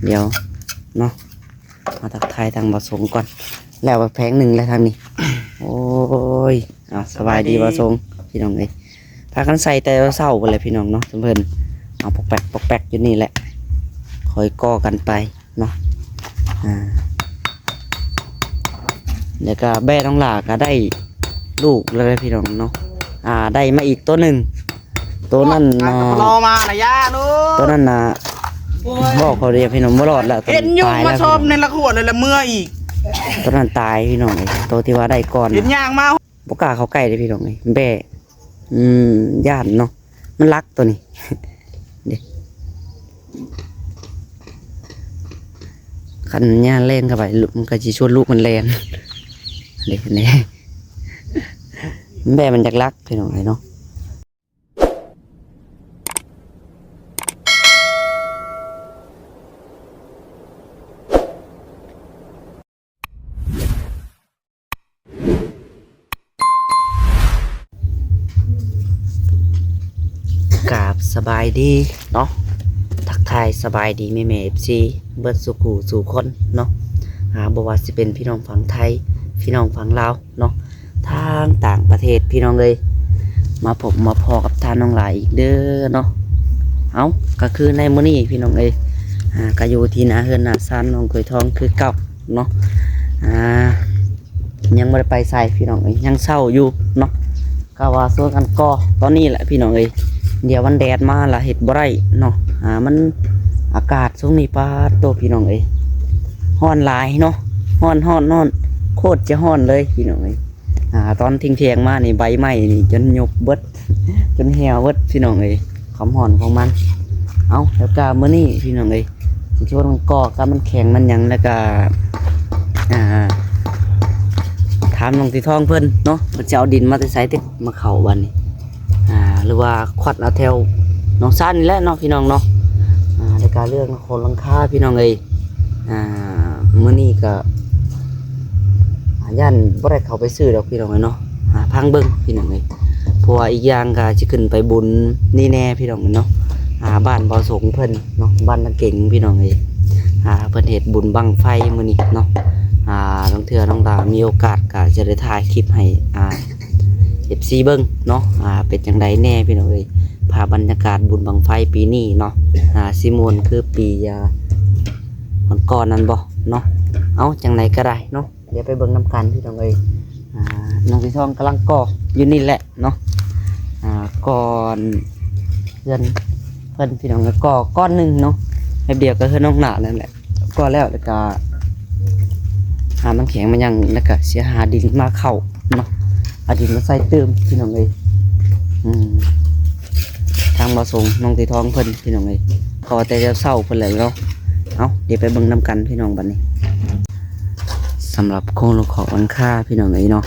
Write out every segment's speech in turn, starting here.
เดี๋ยวเนาะมาทักทายทางบ่สงก่อนแล้วแพงหนึ่งแล้วทางนี้ โอ้ยสบายดีบ่สงพี่น้องเอ้ยพากันใส่แต่เศร้าไปเลยพี่น้องเนาะเพิ่นเอาปอกแปกอยู่นี่แหละคอยก่อกันไปเนาะเดี๋ยวก็แบ่น้องหลาก็ได้ลูกเลยพี่น้องเนาะได้มาอีกตัวหนึ่งตัวนั้นรอมานะย่าลูกตัวนั้นบอกเขาเรียกพี่น้องบ่รอดแล้วเห็นยุงมาชมในละขวดเลยละเมื่ออีกตัวนั้นตายพี่น้องตัวที่ว่าได้ก่อนเห็นยางมาบกล้าเขาใกล้เลยพี่น้องแบ่ย่านเนาะมันรักตัวนี้เด็กขันย่าเล่นเข้าไปมันก็จะชวนลูกมันเล่นเด็กนี่แบ่มันจะรักพี่น้องเนาะกราบสบายดีเนาะทักทายสบายดีแม่FCเบิดสุขูสู่คนเนาะบ่ว่าสิเป็นพี่น้องฝั่งไทยพี่น้องฝั่งลาวเนาะทางต่างประเทศพี่น้องเลยมาพบมาพอกับท่านน้องหลายอีกเด้อเนาะก็คือในมื้อนี้พี่น้องเอ้ยก็อยู่ที่นาเฮือนนาซานน้องเคยทองคือเก่าเนาะยังไม่ได้ไปใส่พี่น้องเอ้ยยังเศร้าอยู่เนาะก็ว่าสู้กันก่อตอนนี้แหละพี่น้องเอ้ยเดี๋ยววันแดดมาละเห็ดบ่ได้เนาะมันอากาศช่วงนี้ป้าตัวพี่น้องเอ้ยฮ้อนหลายเนาะฮ้อนโคตรจะฮ้อนเลยพี่น้องเอ้ยตอนทิ้งเทียงมานี่ใบไม้นี่จนหยบเบิดจนเหี่ยวเบิดพี่น้องเอ้ยความฮ้อนของมันแล้วก็มื้อนี้พี่น้องเอ้ยสิชวนมันก่อก็มันแข็งมันหยังแล้วก็ถามน้องที่ท้องเพิ่นเนาะเพิ่นจะเอาดินมาใส่ติมาเข้าบัดนี้หรือว่าควัดเอาแถวน้องซ่านนี่แหละเนาะพี่น้องเนาะในการเลือกโคนลังค่าพี่น้องเอ้ยมื้อนี้ก็ย่านบ่ได้เข้าไปซื้อดอกพี่น้องเนาะพังเบิ่งพี่น้องเอ้ยเพราะว่าอีกอย่างก็สิขึ้นไปบุญนี่แน่พี่น้องเนาะบ้านบ่สงเพิ่นเนาะบ้านตะเก่งพี่น้องเอ้ยเพิ่นเฮ็ดบุญบั้งไฟมื้อนี้เนาะน้องเถื่อน้องดามีโอกาสก็จะได้ถ่ายคลิปให้FC เบิ่งเนาะเป็นจังไดแน่พี่น้องเอ้ยภาพบรรยากาศบุญบั้งไฟปีนี้เนาะสิมวนคือปีก่อนนั้นบ่เนาะจังไดก็ได้เนาะเดี๋ยวไปเบิ่งน้ำกันพี่น้องเอ้ยน้องพี่ทองกำลังก่ออยู่นี่แหละเนาะก่อนเพื่อนพี่น้องก็ก้อนหนึ่งเนาะแป๊บเดียวก็คือน้องหนานั่นแหละก็แล้วก็มันแข็งมันยังแล้วก็เสียหาดินมาเข้าเนาะเอาดินมาใส่เติมพี่น้องเอ้ยทางมาส่งน้องตีทองเพิ่นพี่น้องเอ้ยขอแต่จะเศร้าเพิ่นแหละเนาะเดี๋ยวไปเบิ่งน้ำกันพี่น้องบัดนี้สำหรับโครงขอวันค่าพี่น้องเอ้ยเนาะ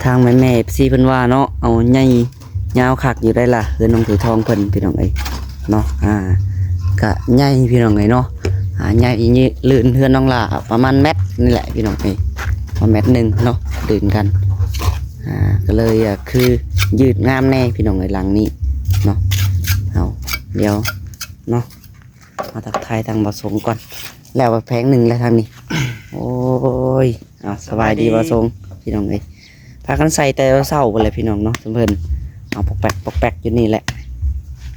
ทางแม่ซีเพิ่นว่าเนาะเอาใหญ่ยาวคักอยู่ได้ล่ะเฮือนน้องตีทองเพิ่นพี่น้องเอ้ยเนาะก็ใหญ่พี่น้องเอ้ยเนาะใหญ่อีนี่ลื่นเฮือนน้องล่ะประมาณเม็ดนี่แหละพี่น้องเอ้ยประมาณเม็ดนึงเนาะลื่นกันก็เลยคือยืดงามแน่พี่น้องเอ้ยหลังนี้เนาะเดี๋ยวเนาะมาทักทายทางบ่สงก่อนแล้วแพงหนึ่งแล้วทางนี้ โอ้ยสบายดีบ่สงพี่น้องเอ้ยพากันใส่แต่เศร้าไปเลยพี่น้องเนาะเพิ่นเอาปอกแปกอยู่นี่แหละ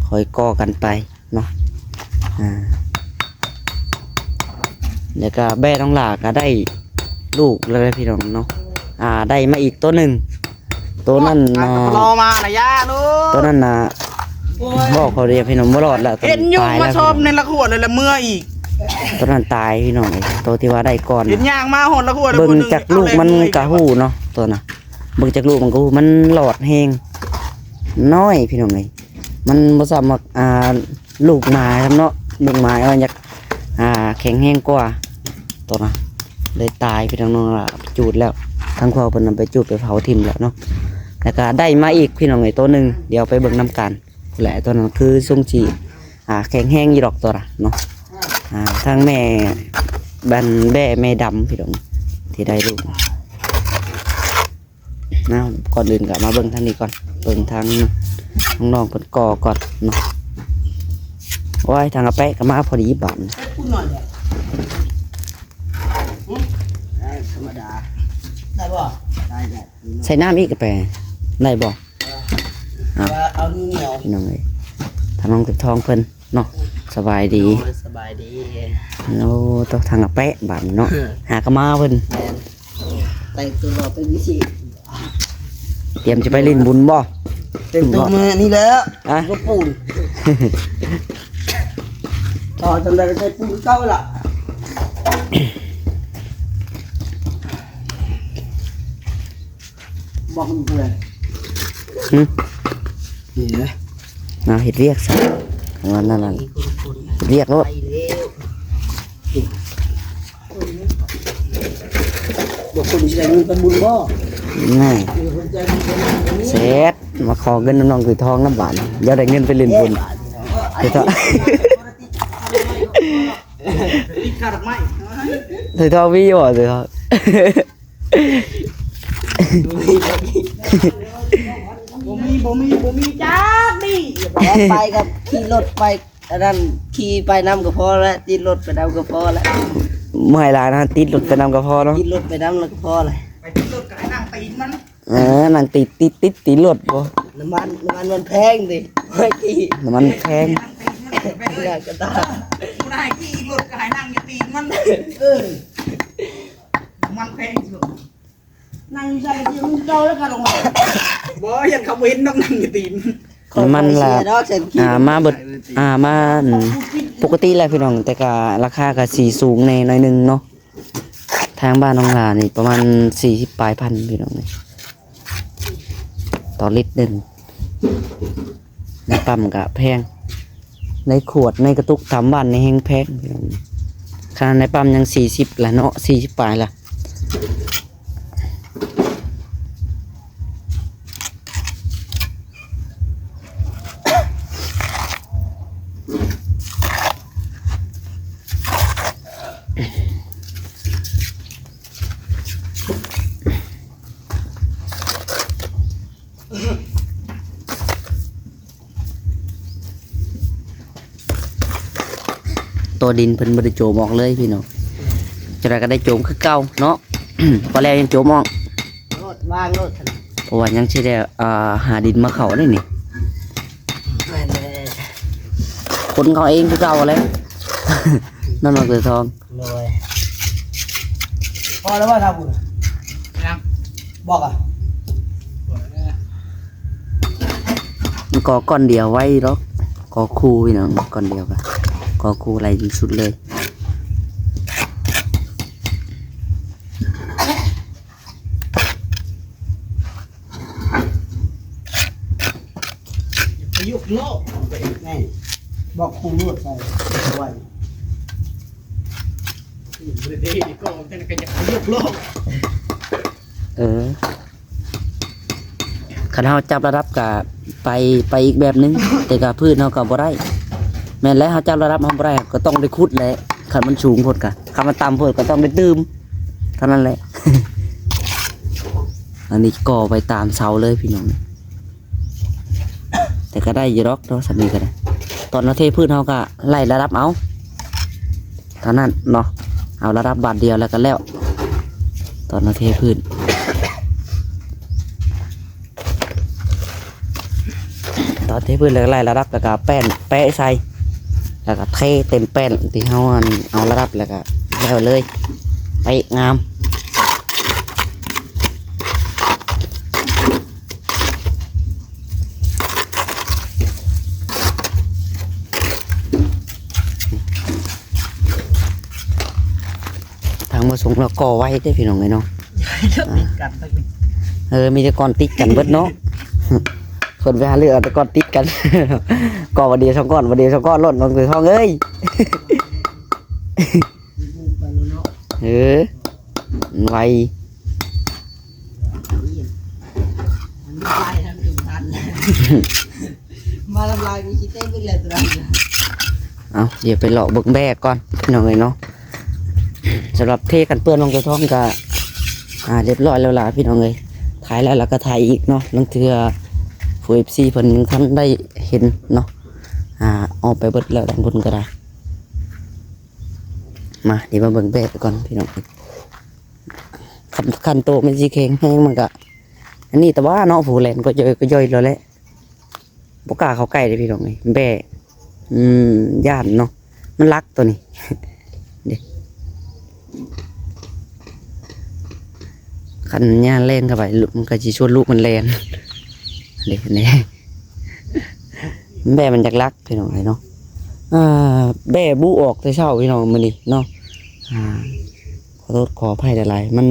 คอยก่อกันไปเนาะเดี๋ยวก็แบ่น้องหลาก็ได้ลูกเลยพี่น้องเนาะได้มาอีกตัวหนึ่งตัวนั้นรอมานะย่าลูกตัวนั้นบอกเขาเรียกพี่น้องบ่รอดแล้วเห็นยุงมาชมในละขวดเลยละเมื่ออีกตัวนั้นตายพี่น้องตัวที่ว่าได้ก่อนเห็นยางมาหดละขวดเบิ่งจากลูกมันกะหูเนาะตัวน่ะเบิ่งจากลูกมันกะหูมันหลอดแห้งน้อยพี่น้องมันบ่สามารถลูกหมาครับเนาะลูกหมาอยากแข็งแห้งกว่าตัวน่ะเลยตายพี่น้องล่ะจูดแล้วทั้งครอบครัวเพิ่นไปจูดไปเผาทิ่มแล้วเนาะแล้วก็ได้มาอีกพี่น้องตัวหนึ่งเดี๋ยวไปเบิ่งน้ำกันแหละตัวนั้นคือทรงจีแข็งแห้งยี่ดอกตัวน่ะเนาะทางแม่แม่ดำพี่น้องที่ได้ลูกก่อนอื่นก็มาเบิ่งทางนี้ก่อนเบิ่งทางน้องๆเพิ่นก่อก่อนเนาะโอ้ อ้ยทางกระแปะก็มาพอดีบาด พูดหน่อยเนี่ยธรรมดาได้ป่ะได้ ใส่น้ำอีกกระแปะได้บ่ เอาเหนียว พี่น้องเอ้ยทางน้องเก็บทองเพิ่นเนาะสบายดี สบายดี โอ้ต้องทางกระแปะบาดเนาะหากระมาเพิ่น แต่งตัวเป็นวิธี เตรียมจะไปเล่นบุญบ่ แต่งตัวมานี่แล้ว อ่ะ ก็ปูนต่อจำได้ใช้ปูนเก้าละบอกมันเพื่อน หึ นี่นะ เอาเฮ็ดเรียกซะวันนั้นน่ะเรียกรถ บอกคนใจเงินเป็นบุญบ่ ง่าย คนใจเงินเป็นบุญ เสร็จมาขอเงินน้องคือทองน้ำบาดเดี๋ยวได้เงินไปเล่นบุญเดี๋ยว ติดขาดไหม ถือทองพี่บ่ถือทอง บ่มีจ้าดิไปกับขี่รถไปอันนั้นขี่ไปน้ำก็พอแล้วติดรถไปน้ำก็พอแล้ว เมื่อไหร่ล่ะติดรถไปนำก็พอเนาะ ติดรถไปน้ำแล้วก็พอเลยไปติดรถก็ให้นั่งตีนมัน นั่งติดรถบ่ น้ำมันมันแพงดิไม่กี่ น้ำมันแพง อยากกระตาไม่ได้ขี่รถก็ให้นั่งตีนมันมันแพงสุดนั่งใส่ที่มันเจ้าแล้วกันลงมาบ่ยันเขาเว้นต้องนั่งตีน มันละมาเบิดมาปกติแหละพี่น้องแต่ก็ราคาก็สีสูงในหน่อยหนึงเนาะทางบ้านน้องหลานี่ประมาณ40ปลายพันพี่น้องนี่ต่อลิตรหนึงในปั๊มก็แพงในขวดในกระตุกตามบ้านในแห้งแพงพี่น้องขนาดในปั๊มยัง40ละเนาะ40ปลายละตัวดินเพิ่นบ่ได้โจมออกเลยพี่น้องจะได้ก็ได้โจมคือเก่าเนาะ พอแล้วยังโจมออก รถวางรถ เพราะว่ายังสิได้หาดินมาเข้าได้นี่ แม่เลย คนเขาเองคือเก่าแล้ว นั่นน้องเสือทอง เลยพอแล้วว่าทำบุญยังบอกอ่ะ มันก่อก้อนเดียวไว้หรอกก่อคู่พี่น้องก้อนเดียวกันก่อคู่อะไรที่สุดเลย ประยุกต์โลกแม่บอกครูนวดใส่ไว้ไม่ได้ก็จะกันจะประยุกต์โลก คันเฮาจับระดับกะไปอีกแบบนึง แต่กะพืชเฮาก็บ่ได้แม่นแล้วเฮาจับระดับเฮาบ่ได้ก็ต้องได้ขุดแหละคันมันสูงโพดกะคันมันต่ำโพดก็ต้องได้ดื่มเท่านั้นแหละ อันนี้ก่อไปตามเสาเลยพี่น้องแต่ก็ได้อยู่ดอกเนาะสามีก็ได้ตอนเราเทพืชเฮาก็ไล่ระดับเอาเท่านั้นเนาะเอาระดับบาทเดียวแล้วก็แล้วตอนเราเทพืชตอนเทพื้นแล้วไล่ระดับแล้วก็แป้นแปะใส่แล้วก็เทเต็มแป้นที่เฮาเอาระดับแล้วก็แล้วเลยไปงามทางมาส่งเราก่อไว้ได้พี่น้องเลยเนาะมีแต่ก่อนติดกันเบิดเนาะ คนไปหาเรื่องแต่ก่อนติดกัน ก่อนวันเดียวสองก้อนวันเดียวสองก้อนล่นลงคือท้องเอ้ย ไว มาทำลายมีชิเต้เป็นเลยตัวนั้น เอาเดี๋ยวไปหลอกเบิกแบกก่อนพี่น้องเลยเนาะสำหรับเทกันเปื้อนลงกระท้องก็เรียบร้อยแล้วล่ะพี่น้องเลยถ่ายแล้วก็ถ่ายอีกเนาะลังเทือฟูเอฟซีเพิ่นยังทันได้เห็นเนาะ ออกไปเบิดแล้วด้านบนก็ได้มาเดี๋ยวมาเบิ่งแบบก่อนพี่น้องคันโตมันสิแข็งแห้งมันก็อันนี้แต่ว่าเนาะผู้แลนก็ย่อยแล้วแหละบ่กล้าเข้าใกล้เลยพี่น้องแบะย่านเนาะมันรักตัวนี้ เด็กคันย่านเล่นเข้าไปมันก็สิชวนลูกมันแล่นเด็กนี่แบะมันจักรักพี่น้องเนาะแบะบูออกแต่เช้าพี่น้องมื้อนี้เนาะขอโทษขออภัยหลายๆมัน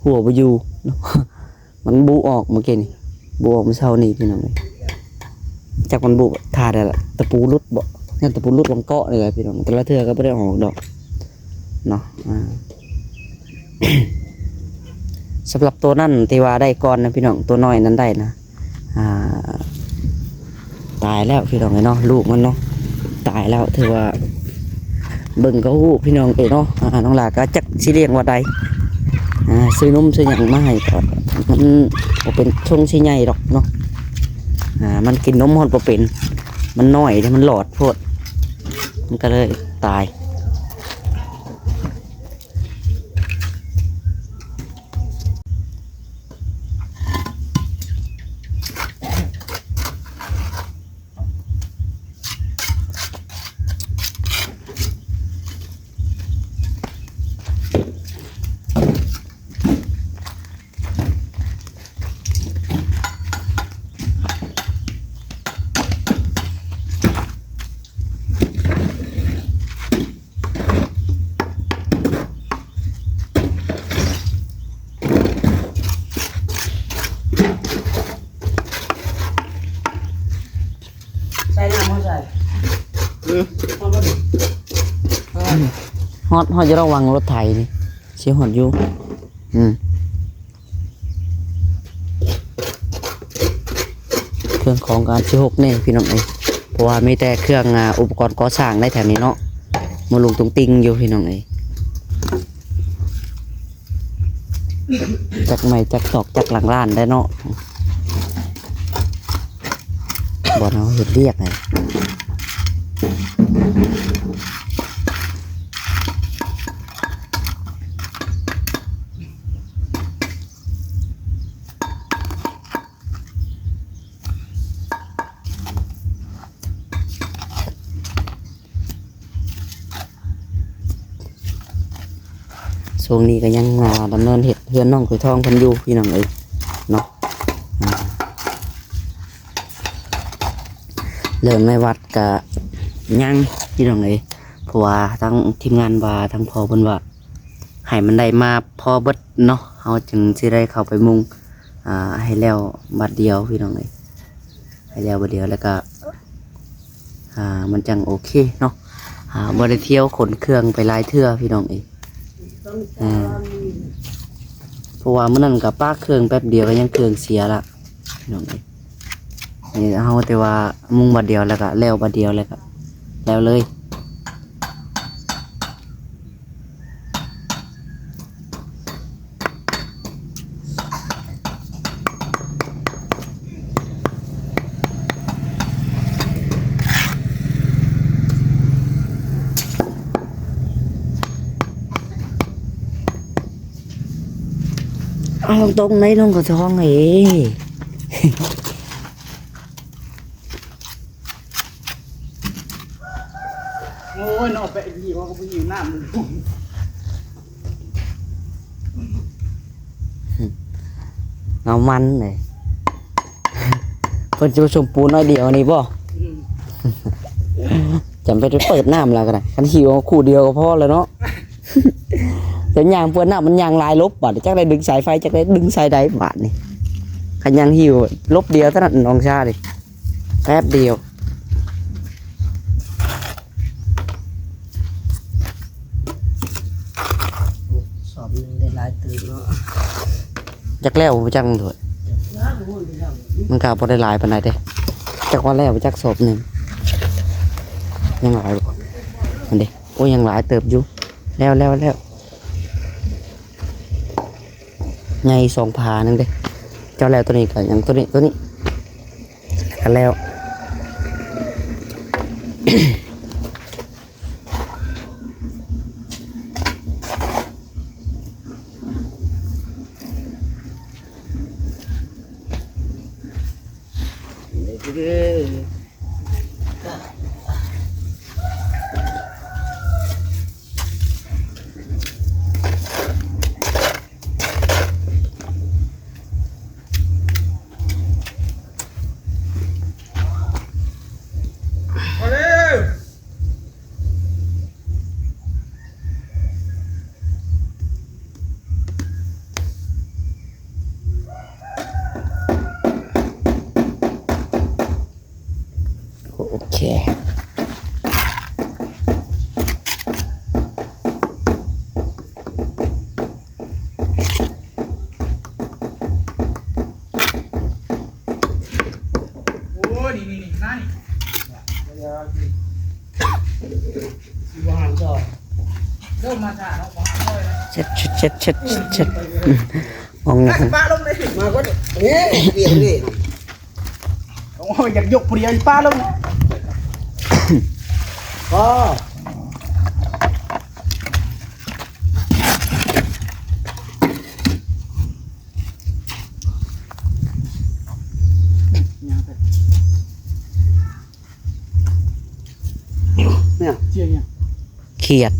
หัวบ่อยู่เนาะ มันบูออกเมื่อกี้นี่บูออกเมื่อเช้านี่พี่น้องจากมันบูทาได้ละตะปูรุดบ่งั้นตะปูรุดลงเกาะเลยพี่น้องแต่ละเทือก็ไม่ได้ออกดอกเนาะ สำหรับตัวนั่นที่ว่าได้ก่อนนะพี่น้องตัวน้อยนั้นได้นะตายแล้วพี่น้องเนาะลูกมันเนาะตายแล้วถือว่าเบิ่งก็ฮู้พี่น้องเนาะน้องหลาก็จักสิเลี้ยงว่าใดซื้อนมซื้อหยังมาให้ก่อนมันบ่เป็นช่วงสิใหญ่ดอกเนาะมันกินนมฮอดบ่เป็นมันน้อยแต่มันหลอดโพดมันก็เลยตายใส่น้ำเขาใส่ฮอดจะระวังรถไถนี่เสียฮอดอยู่เครื่องของการชิหกนี่พี่น้องเพราะว่ามีแต่เครื่องอุปกรณ์ก่อสร้างได้แถวนี้เนาะมาลงตรงติงอยู่พี่น้องจักไม่จักตอกจักหลังร้านได้เนาะบ่เนาเห็นเรียกไงช่วงนี้ก็ยังดำเนินเห็ดเพื่อนน้องคุยทองเพันอยู่พี่น้องเนาะเริ่มในวัดกะยังพี่น้องเพราะว่าทั้งทีมงานว่าทั้งพอเพิ่นว่าให้มันได้มาพอเบิดเนาะเฮาจึงสิได้เข้าไปมุงให้แล้วบัดเดียวพี่น้องให้แล้วบัดเดียวแล้วก็มันจังโอเคเนาะบ่ได้เที่ยวขนเครื่องไปหลายเทื่อพี่น้องเพราะว่ามื้อนั้นกับป้าเครื่องแป๊บเดียวก็ยังเครื่องเสียละพี่น้องนี่เฮาแต่ว่ามุงบัดเดียวแล้วก็แล้วบัดเดียวแล้วก็แล้วเลยเอาตรงไหนน้องก็ท้องโอ้ยนอกไปอีกว่าก็ไปอยู่น้ำเลยเงามันเลยเพิ่นจะผสมปูนน้อยเดียวนี่บ่จำเป็นจะเปิดน้ำแล้วก็ได้คันหิวคู่เดียวก็พอแล้วเนาะแต่ยางเปื้อนน้ำมันยางลายลบบาดจักได้ดึงสายไฟจักได้ดึงสายใดบาดนี่คันยางหิวลบเดียวเท่านั้นน้องชาดิแป๊บเดียวสอบนึงได้หลายตื่นเนาะ จักแล้วจักถอดมันกล่าวพอได้หลายปานใดเด้จักว่าแล้วจักศพหนึ่งยังหลายบ่มันเด้โอ้ยยังหลายเติบอยู่แล้วไง2 ผานึงเด้เจ้าแล้วตัวนี้กับยังตัวนี้กันแล้ว โอเคโอ้นี่นี่นี่นั่นเริ่มมาจากน้องหวานเลยนะ เช็ดมองหน้า ป้าลงเลย มาก็เนี่ยเปลี่ยนดิ โอ้ยอยากยกพอดีป้าลง ก็ เนี่ยเจียเนี่ย เขียด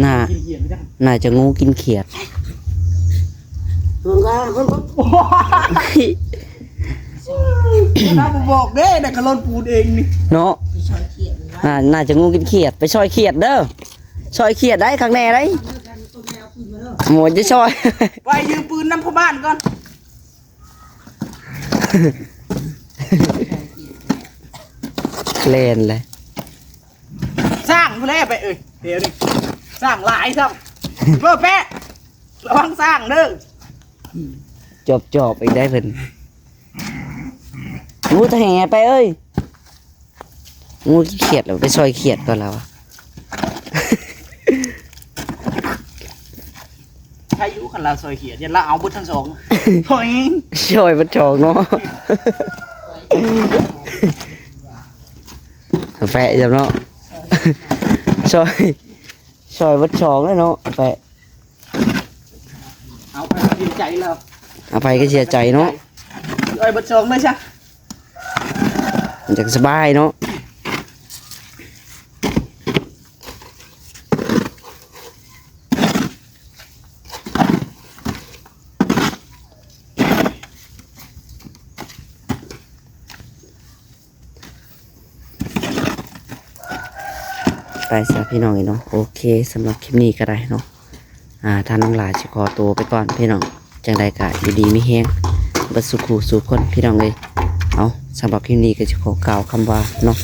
น่า กินเขียนไม่ได้ น่าจะงูกินเขียด มันก็มันก็ ถ้าผมบอกเด้แต่กระลนปูนเองนี่ เนาะ มีช้อนเขียนนะ น่าจะงูกินเขียดไปซอยเขียดเด้อซอยเขียดได้ข้างในได้หมดจะซอย ไปยืมปืนน้ำพ่อบ้านก่อน เล่นเลย สร้างเพื่อไปเดี๋ยวนี่สร้างหลายซ้ำเพื่อแปะระวังสร้างเด้อ จบอีกได้เพิ่นงูตะแห่ไปเอ้ยงูกินเขียดแล้วไปซอยเขียดก่อนแล้วอะ ใครอยู่ขันลาซอยเขียนยันละเอาบุตรทั้งสองพอเอง ซอยบัดชองเนาะแปะจังเนาะซอยบัดชองเลยเนาะแปะ เอาไปดีใจแล้ว เอาไปก็เสียใจเนาะ เอ้ยบุตรสองเลยใช่ มันจะสบายเนาะไปซะพี่น้องเนาะโอเคสำหรับคลิปนี้ก็ได้เนาะท่านน้องหลายจะขอตัวไปก่อนพี่น้องจังใดกะอยู่ดีไม่แห้งบัดสุขูสู่คนพี่น้องเลยเอาสำหรับคลิปนี้ก็จะขอกล่าวคำว่าเนาะ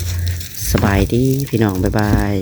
สบายดีพี่น้องบ๊ายบาย